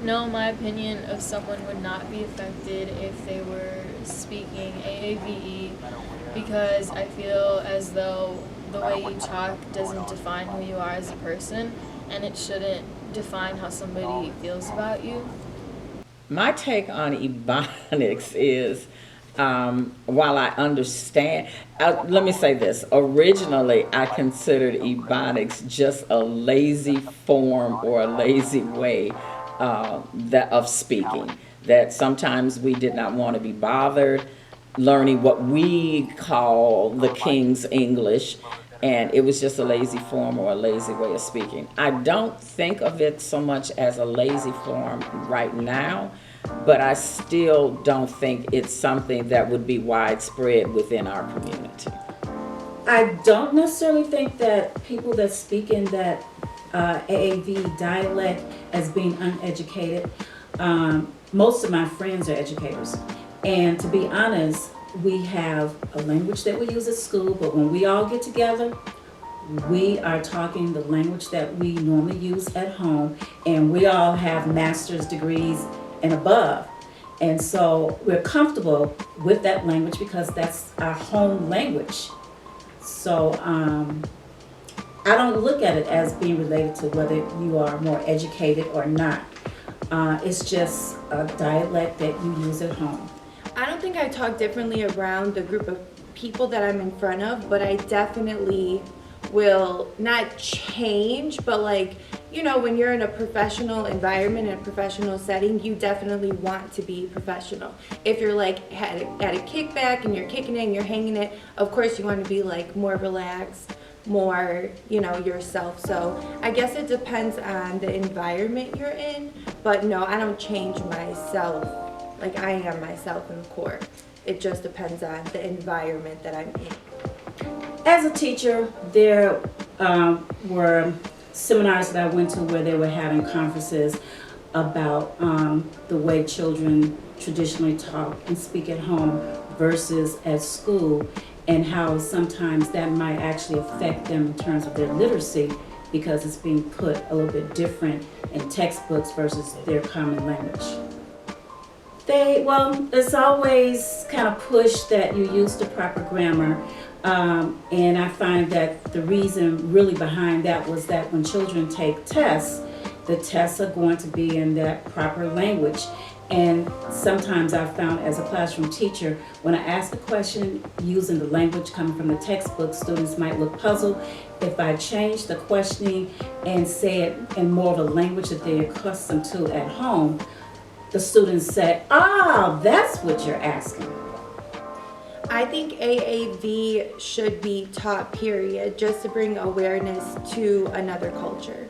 No, my opinion of someone would not be affected if they were speaking AAVE because I feel as though the way you talk doesn't define who you are as a person and it shouldn't define how somebody feels about you. My take on Ebonics is, while I understand, let me say this. Originally, I considered Ebonics just a lazy form or a lazy way that of speaking. That sometimes we did not want to be bothered learning what we call the King's English, and it was just a lazy form or a lazy way of speaking. I don't think of it so much as a lazy form right now, but I still don't think it's something that would be widespread within our community. I don't necessarily think that people that speak in that AAV dialect as being uneducated. Most of my friends are educators. And to be honest, we have a language that we use at school, but when we all get together, we are talking the language that we normally use at home, and we all have master's degrees and above. And so we're comfortable with that language because that's our home language. So I don't look at it as being related to whether you are more educated or not. It's just a dialect that you use at home. I don't think I talk differently around the group of people that I'm in front of, but I definitely will not change, but like, you know, when you're in a professional environment, in a professional setting, you definitely want to be professional. If you're like at a kickback and you're kicking it and you're hanging it, of course you want to be like more relaxed, more, you know, yourself. So I guess it depends on the environment you're in, but no, I don't change myself. Like I am myself in court. It just depends on the environment that I'm in. As a teacher, there were seminars that I went to where they were having conferences about the way children traditionally talk and speak at home versus at school, and how sometimes that might actually affect them in terms of their literacy because it's being put a little bit different in textbooks versus their common language. Well, it's always kind of pushed that you use the proper grammar. And I find that the reason really behind that was that when children take tests, the tests are going to be in that proper language. And sometimes I've found as a classroom teacher, when I ask a question using the language coming from the textbook, students might look puzzled. If I change the questioning and say it in more of a language that they're accustomed to at home, the students say, "Ah, that's what you're asking." I think AAV should be taught, period, just to bring awareness to another culture.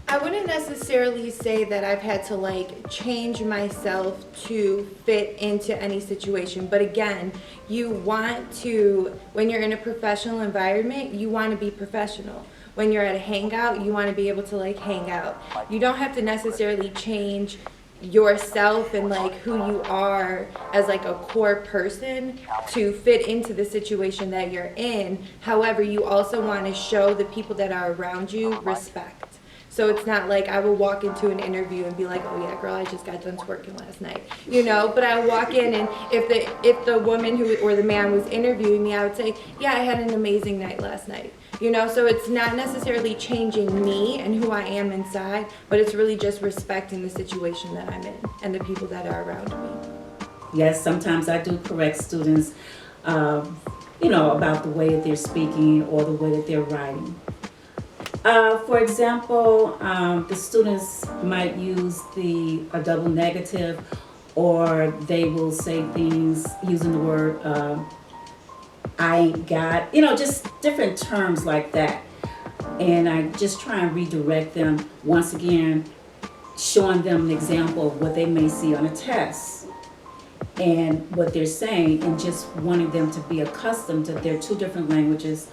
I wouldn't necessarily say that I've had to like change myself to fit into any situation, but again, you want to, when you're in a professional environment, you want to be professional. When you're at a hangout, you want to be able to like hang out. You don't have to necessarily change yourself and like who you are as like a core person to fit into the situation that you're in. However, you also want to show the people that are around you respect. So it's not like I will walk into an interview and be like, "Oh yeah, girl, I just got done twerking last night," you know. But I walk in, and if the woman who or the man was interviewing me, I would say, "Yeah, I had an amazing night last night." You know, so it's not necessarily changing me and who I am inside, but it's really just respecting the situation that I'm in and the people that are around me. Yes, sometimes I do correct students, about the way that they're speaking or the way that they're writing. For example, the students might use a double negative, or they will say things using the word I ain't got, just different terms like that. And I just try and redirect them once again, showing them an example of what they may see on a test and what they're saying, and just wanting them to be accustomed to their two different languages.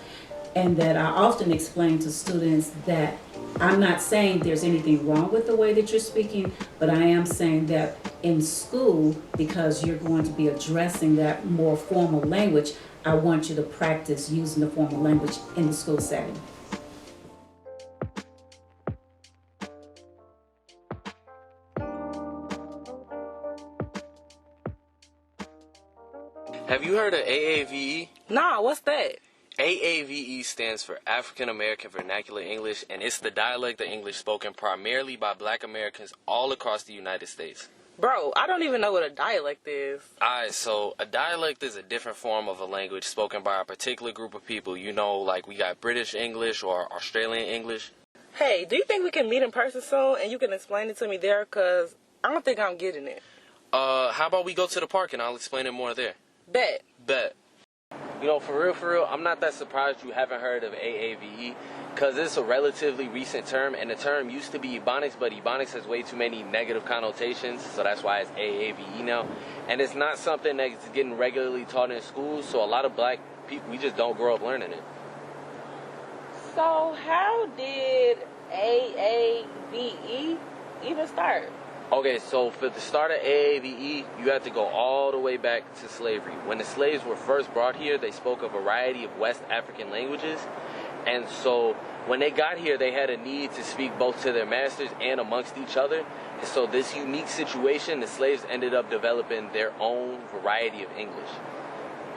And that I often explain to students that I'm not saying there's anything wrong with the way that you're speaking, but I am saying that in school, because you're going to be addressing that more formal language, I want you to practice using the formal language in the school setting. Have you heard of AAVE? Nah, what's that? AAVE stands for African American Vernacular English, and it's the dialect of English spoken primarily by Black Americans all across the United States. Bro, I don't even know what a dialect is. Alright, so a dialect is a different form of a language spoken by a particular group of people. You know, like we got British English or Australian English. Hey, do you think we can meet in person soon and you can explain it to me there? Because I don't think I'm getting it. How about we go to the park and I'll explain it more there? Bet. Bet. You know, for real, I'm not that surprised you haven't heard of AAVE, because it's a relatively recent term, and the term used to be Ebonics, but Ebonics has way too many negative connotations, so that's why it's AAVE now. And it's not something that's getting regularly taught in schools, so a lot of Black people, we just don't grow up learning it. So how did AAVE even start? Okay, so for the start of AAVE, you have to go all the way back to slavery. When the slaves were first brought here, they spoke a variety of West African languages. And so when they got here, they had a need to speak both to their masters and amongst each other. And so this unique situation, the slaves ended up developing their own variety of English.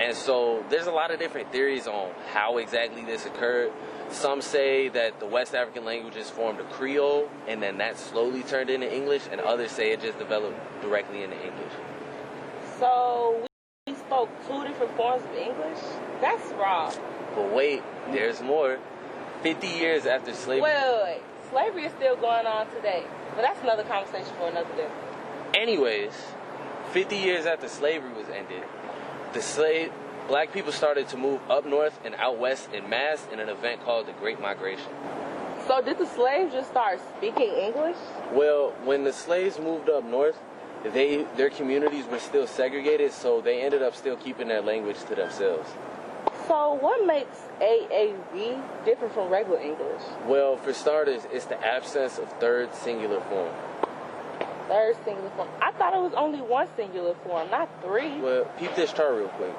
And so there's a lot of different theories on how exactly this occurred. Some say that the West African languages formed a Creole, and then that slowly turned into English, and others say it just developed directly into English. So we spoke two different forms of English? That's wrong. But wait, there's more. 50 years after slavery... Wait. Slavery is still going on today, but that's another conversation for another day. Anyways, 50 years after slavery was ended, Black people started to move up north and out west en masse in an event called the Great Migration. So did the slaves just start speaking English? Well, when the slaves moved up north, their communities were still segregated, so they ended up still keeping their language to themselves. So what makes AAV different from regular English? Well, for starters, it's the absence of third singular form. Third singular form? I thought it was only one singular form, not three. Well, peep this chart real quick.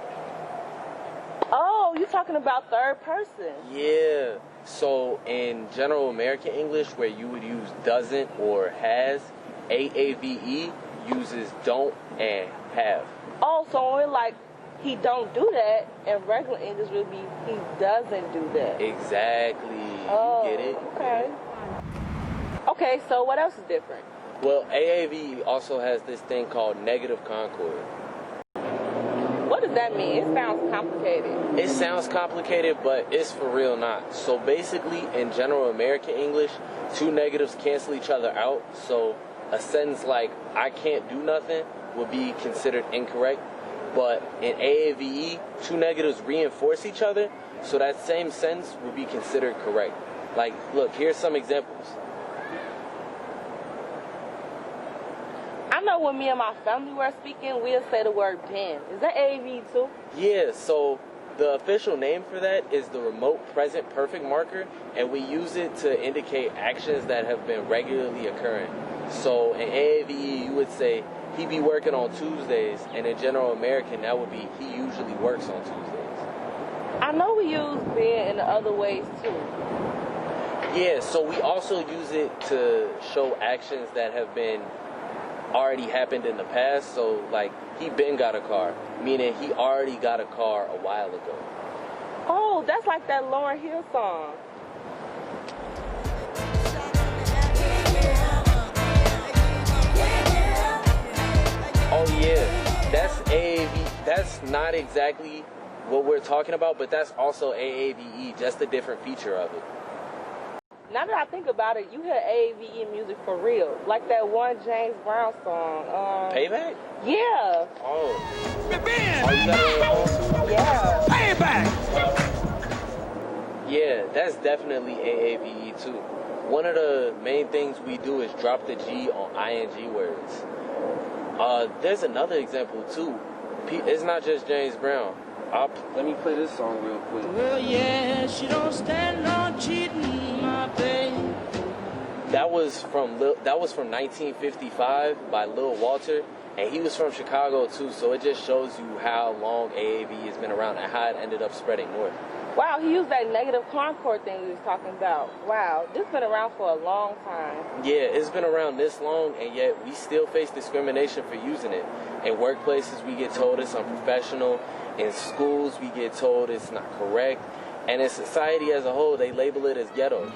Oh, you're talking about third person. Yeah. So in general American English, where you would use doesn't or has, AAVE uses don't and have. Oh, so when we're like, he don't do that, and regular English would be he doesn't do that. Exactly. Oh, you get it? Okay. Okay, so what else is different? Well, AAVE also has this thing called negative concord. What does that mean? It sounds complicated. It sounds complicated, but it's for real not. So basically, in general American English, two negatives cancel each other out. So a sentence like, I can't do nothing, would be considered incorrect. But in AAVE, two negatives reinforce each other, so that same sentence would be considered correct. Like, look, here's some examples. I know when me and my family were speaking, we'll say the word pen. Is that AAVE too? Yeah, so the official name for that is the remote present perfect marker, and we use it to indicate actions that have been regularly occurring. So in AAVE, you would say, he be working on Tuesdays, and in general American, that would be, he usually works on Tuesdays. I know we use been in other ways too. Yeah, so we also use it to show actions that have been already happened in the past. So like, he been got a car, meaning he already got a car a while ago. Oh, that's like that Lauryn Hill song. Oh yeah, that's AAVE. That's not exactly what we're talking about, but that's also AAVE, just a different feature of it. Now that I think about it, you hear AAVE music for real. Like that one James Brown song. Payback? Yeah. Oh. You got Yeah. Payback! Yeah, that's definitely AAVE too. One of the main things we do is drop the G on ing words. There's another example too. It's not just James Brown. Let me play this song real quick. Well, yeah, she don't stand no cheating, my babe. That was from 1955 by Lil Walter, and he was from Chicago too. So it just shows you how long AAVE has been around and how it ended up spreading north. Wow, he used that negative concord thing we was talking about. Wow, this been around for a long time. Yeah, it's been around this long, and yet we still face discrimination for using it. In workplaces, we get told it's unprofessional. In schools, we get told it's not correct. And in society as a whole, they label it as ghetto.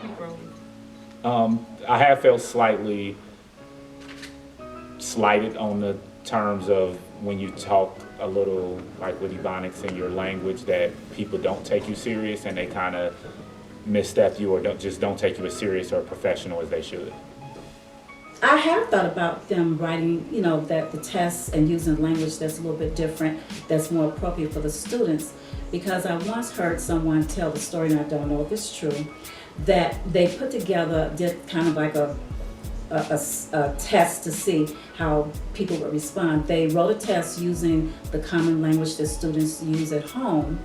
I have felt slightly slighted on the terms of when you talk a little like with Ebonics in your language, that people don't take you serious and they kind of misstep you or don't take you as serious or professional as they should. I have thought about them writing, that the tests and using language that's a little bit different, that's more appropriate for the students, because I once heard someone tell the story, and I don't know if it's true, that they did kind of like a test to see how people would respond. They wrote a test using the common language that students use at home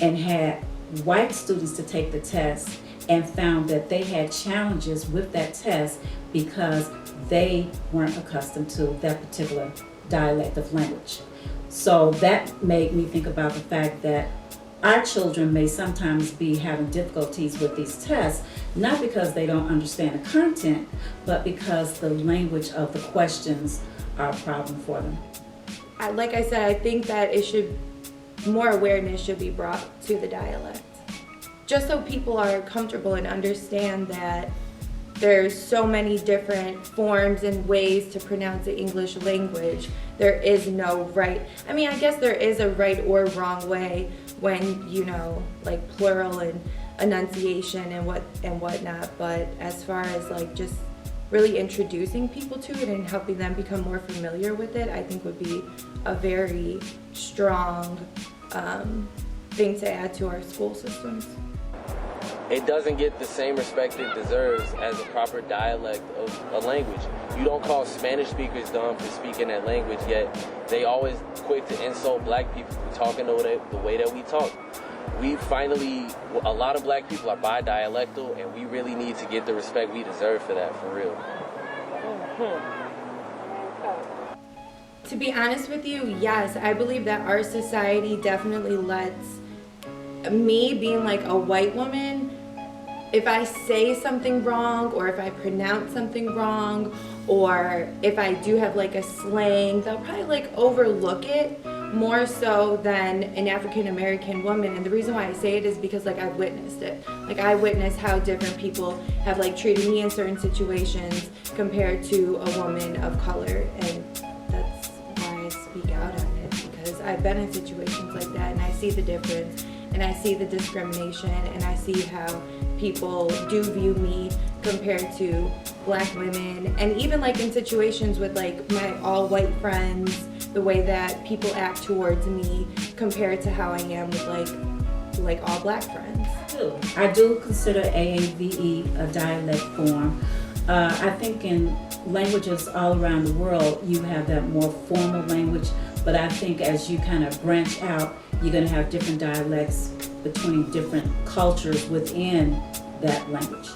and had white students to take the test, and found that they had challenges with that test because they weren't accustomed to that particular dialect of language. So that made me think about the fact that our children may sometimes be having difficulties with these tests, not because they don't understand the content, but because the language of the questions are a problem for them. Like I said, I think that more awareness should be brought to the dialect. Just so people are comfortable and understand that there's so many different forms and ways to pronounce the English language. There is no right. I mean, I guess there is a right or wrong way when, like plural and enunciation and whatnot. But as far as like just really introducing people to it and helping them become more familiar with it, I think would be a very strong thing to add to our school systems. It doesn't get the same respect it deserves as a proper dialect of a language. You don't call Spanish speakers dumb for speaking that language, yet they always quick to insult black people for talking the way that we talk. A lot of black people are bi-dialectal, and we really need to get the respect we deserve for that, for real. To be honest with you, yes, I believe that our society definitely lets me, being like a white woman, if I say something wrong or if I pronounce something wrong or if I do have like a slang, they'll probably like overlook it more so than an African American woman. And the reason why I say it is because like I've witnessed it. Like I witnessed how different people have like treated me in certain situations compared to a woman of color, and that's why I speak out on it, because I've been in situations like that and I see the difference. And I see the discrimination, and I see how people do view me compared to black women. And even like in situations with like my all white friends, the way that people act towards me compared to how I am with like all black friends. I do consider AAVE a dialect form. I think in languages all around the world, you have that more formal language, but I think as you kind of branch out, you're going to have different dialects between different cultures within that language.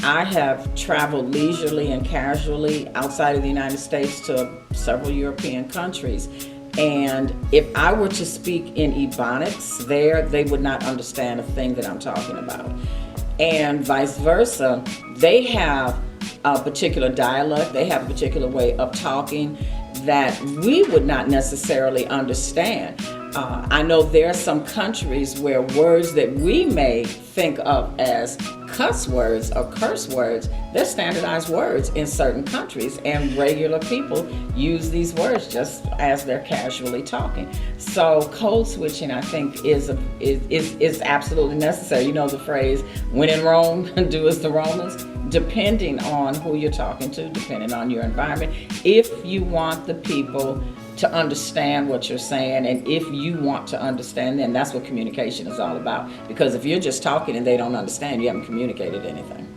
I have traveled leisurely and casually outside of the United States to several European countries. And if I were to speak in Ebonics there, they would not understand a thing that I'm talking about. And vice versa, they have a particular dialect, they have a particular way of talking that we would not necessarily understand. I know there are some countries where words that we may think of as cuss words or curse words, they're standardized words in certain countries, and regular people use these words just as they're casually talking. So code switching, I think, is absolutely necessary. You know the phrase, when in Rome, do as the Romans. Depending on who you're talking to, depending on your environment, if you want the people to understand what you're saying, and if you want to understand them, that's what communication is all about. Because if you're just talking and they don't understand, you haven't communicated anything.